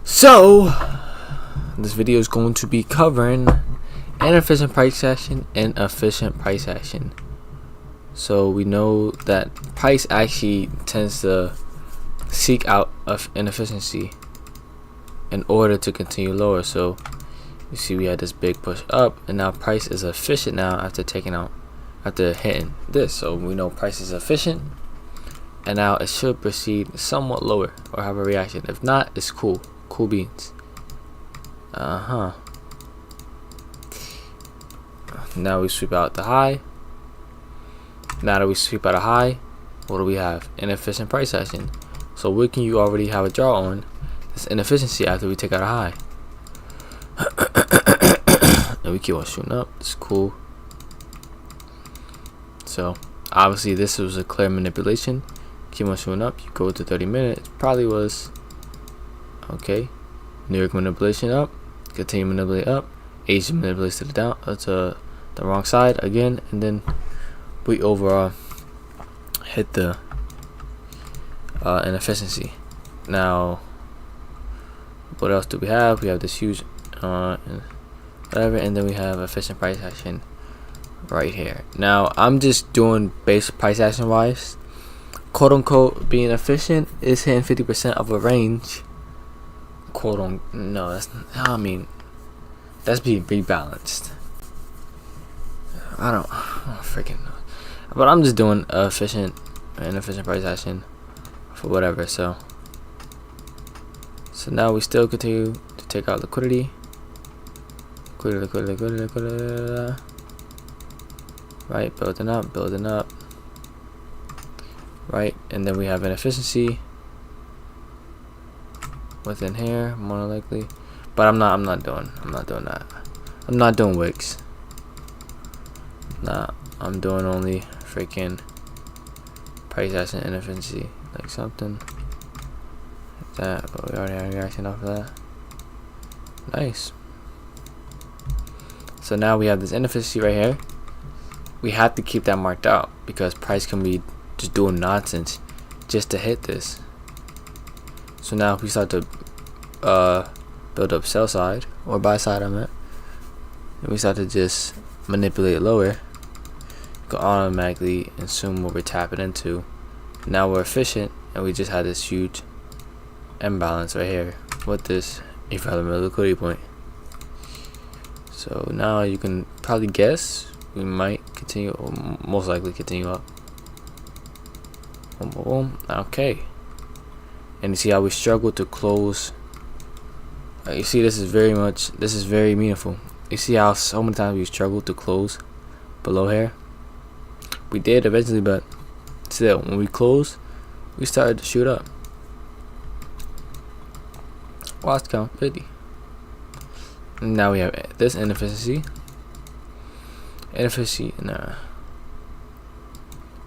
So this video is going to be covering inefficient price action and efficient price action. So we know that price actually tends to seek out of inefficiency in order to continue lower. So you see we had this big push up, and now price is efficient now after hitting this. So we know price is efficient, and now it should proceed somewhat lower or have a reaction. If not, it's cool beans. Now we sweep out the high. Now that we sweep out a high, what do we have? Inefficient price action. So what can you already have a draw on? It's inefficiency after we take out a high. And we keep on shooting up. It's cool. So obviously this was a clear manipulation. Keep on shooting up. You go to 30 minutes. Probably was okay. New York manipulation up. Continue manipulate up. Asian manipulates to the down, to the wrong side again, and then we overall hit the inefficiency. Now what else do we have? We have this huge whatever, and then we have efficient price action right here. Now I'm just doing base price action wise, quote unquote. Being efficient is hitting 50% of a range, quote unquote. No, that's, I mean, that's being rebalanced. I don't freaking know, but I'm just doing efficient and inefficient price action for whatever. So now we still continue to take out liquidity. Right, building up, right, and then we have inefficiency within here, more than likely. But I'm not doing that. I'm not doing wicks. Nah, I'm doing only freaking price action inefficiency, like something like that. But we already had a reaction off of that. Nice. So now we have this inefficiency right here. We have to keep that marked out because price can be just doing nonsense just to hit this. So now if we start to build up sell side or buy side, and we start to just manipulate lower, you can automatically assume what we're tapping into. Now we're efficient, and we just had this huge imbalance right here with this irrelevant liquidity point. So now you can probably guess we might continue, or most likely continue up. Boom, boom, boom. Okay. And you see how we struggle to close. You see, this is very meaningful. You see how so many times we struggle to close below here. We did eventually, but still, when we close, we started to shoot up. Watch count 50. And now we have this inefficiency. Nah.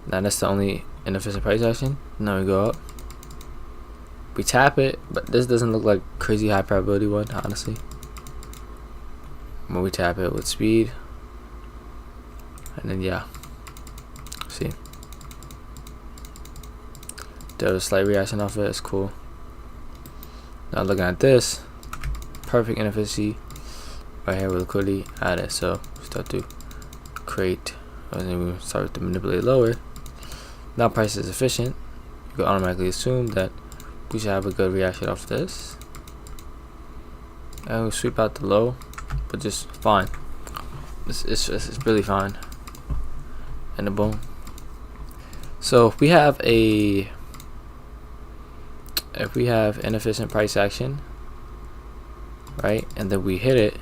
Now that's the only inefficient price action. Now we go up. We tap it, but this doesn't look like crazy high probability one, honestly. When we tap it with speed, and then yeah, see, there's a slight reaction off it. It's cool. Now looking at this, perfect inefficiency right here with liquidity added. So we start to create, and then we start to manipulate lower. Now price is efficient. You can automatically assume that we should have a good reaction off this, and we sweep out the low, but just fine. It's really fine. And then boom. So if we have inefficient price action, right, and then we hit it,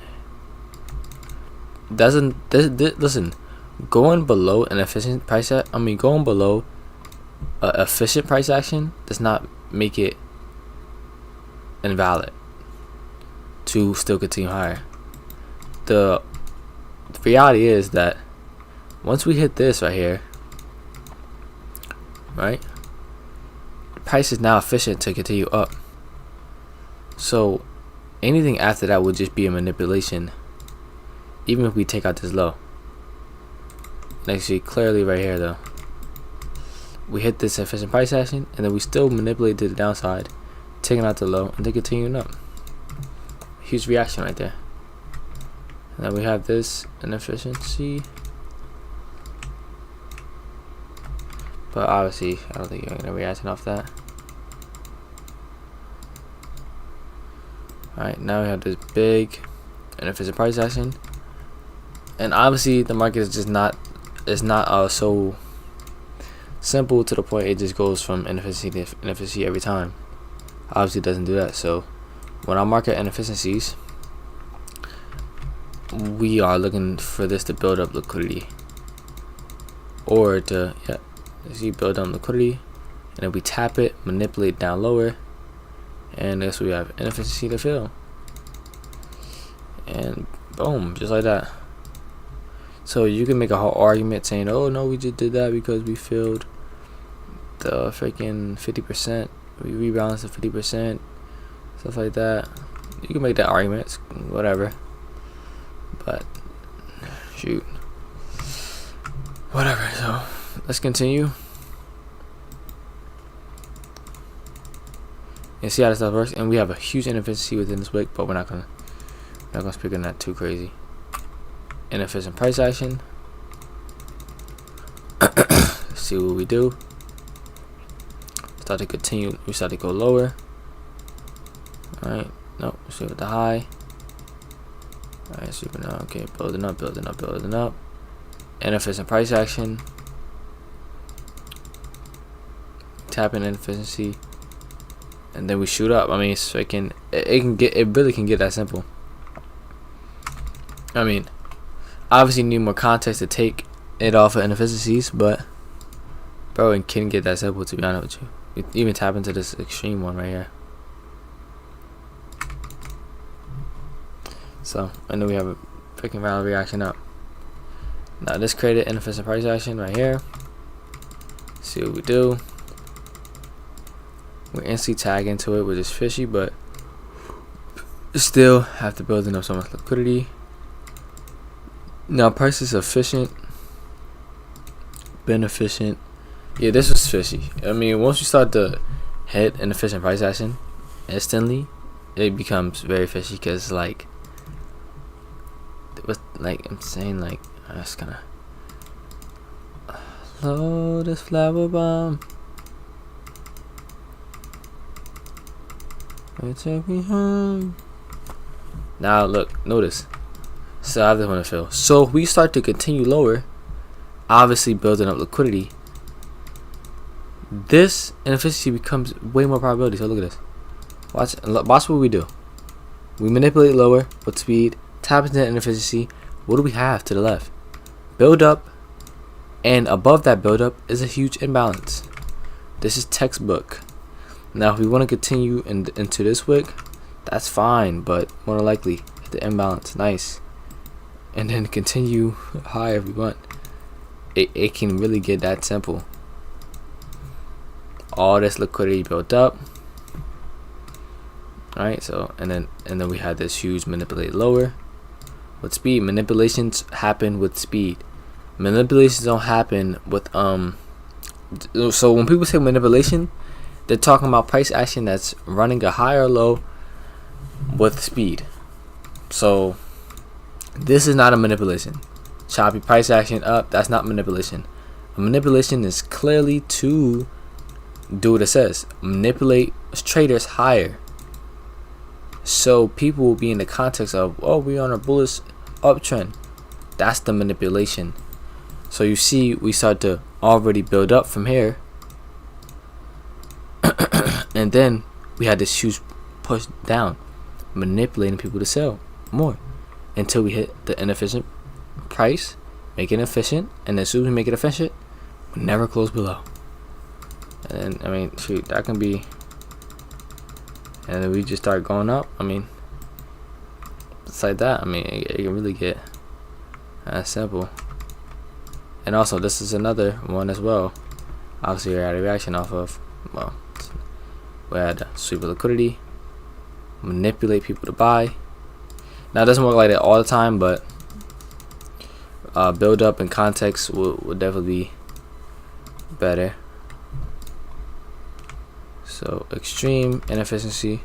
listen, going below an efficient price going below efficient price action does not make it invalid to still continue higher. The reality is that once we hit this right here, right, the price is now efficient to continue up. So anything after that would just be a manipulation, even if we take out this low. And see clearly right here though, we hit this efficient price action, and then we still manipulate to the downside, taking out the low, and then continuing up. huge reaction right there. And then we have this inefficiency, but obviously I don't think you're gonna react off that. Alright, now we have this big inefficient price action, and obviously the market is just not so simple to the point it just goes from inefficiency to inefficiency every time. Obviously it doesn't do that. So when I market inefficiencies, we are looking for this to build up liquidity, or to see build up liquidity, and then we tap it, manipulate down lower, and this we have inefficiency to fill, and boom, just like that. So you can make a whole argument saying, oh no, we just did that because we filled the freaking 50%, we rebalanced the 50%, stuff like that. You can make that argument, it's whatever, but shoot, whatever. So let's continue and see how this stuff works. And we have a huge inefficiency within this wick, but we're not gonna speak on that too crazy. Inefficient price action. Let's see what we do. Start to continue. We start to go lower. All right. Nope. See with the high. All right. Super now. Okay. Building up. Building up. Building up. Inefficient price action. Tapping inefficiency, and then we shoot up. I mean, so it really can get that simple. I mean, obviously you need more context to take it off of inefficiencies, but bro, it can get that simple, to be honest with you. We even tap into this extreme one right here. So, and then we have a freaking round reaction up. Now this created inefficient price action right here. See what we do. We instantly tag into it, which is fishy, but still have to build up so much liquidity. Now price is efficient, beneficent. Yeah, this was fishy. I mean, once you start to hit an efficient price action, instantly it becomes very fishy, because like I'm saying, like I just kind of load this flower bomb. Take me home. Now look, notice. So I have this one to fill. So if we start to continue lower, obviously building up liquidity, this inefficiency becomes way more probability. So look at this. Watch what we do. We manipulate lower with speed, tap into that inefficiency. What do we have to the left? Build up, and above that build up is a huge imbalance. This is textbook. Now if we want to continue into this wick, that's fine, but more than likely hit the imbalance, nice, and then continue high if we want. It can really get that simple. All this liquidity built up. Alright, so and then we had this huge manipulate lower with speed. Manipulations happen with speed. Manipulations don't happen with so when people say manipulation, they're talking about price action that's running a high or low with speed. So this is not a manipulation. Choppy price action up, that's not manipulation. A manipulation is clearly to do what it says. Manipulate traders higher. So people will be in the context of, oh, we're on a bullish uptrend. That's the manipulation. So you see we start to already build up from here. And then we had this huge push down, manipulating people to sell more until we hit the inefficient price, make it efficient, and as soon as we make it efficient, we never close below. And I mean, shoot, that can be, and then we just start going up. I mean, it's like that. I mean, it can really get that simple. And also, this is another one as well. Obviously, we had a reaction off of, well, we had sweep of liquidity, manipulate people to buy. Now it doesn't work like that all the time, but build up and context will definitely be better. So extreme inefficiency.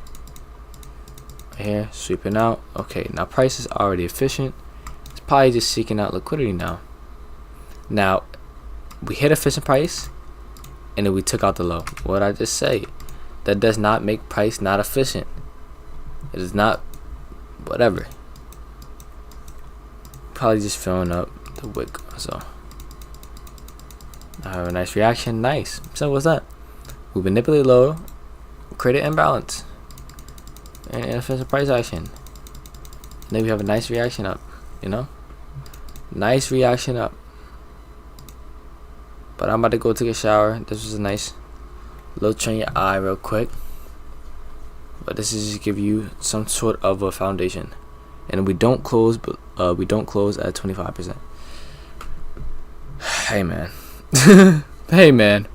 right here, sweeping out. Okay, now price is already efficient. It's probably just seeking out liquidity now. Now we hit efficient price and then we took out the low. What did I just say? That does not make price not efficient. It is not whatever. Probably just filling up the wick. So I have a nice reaction. Nice. So what's that? We manipulate low, create an imbalance, and inefficient price action. And then we have a nice reaction up. You know, nice reaction up. But I'm about to go take a shower. This was a nice little train your eye real quick. But this is just give you some sort of a foundation. And we don't close, but we don't close at 25%. Hey man, hey man.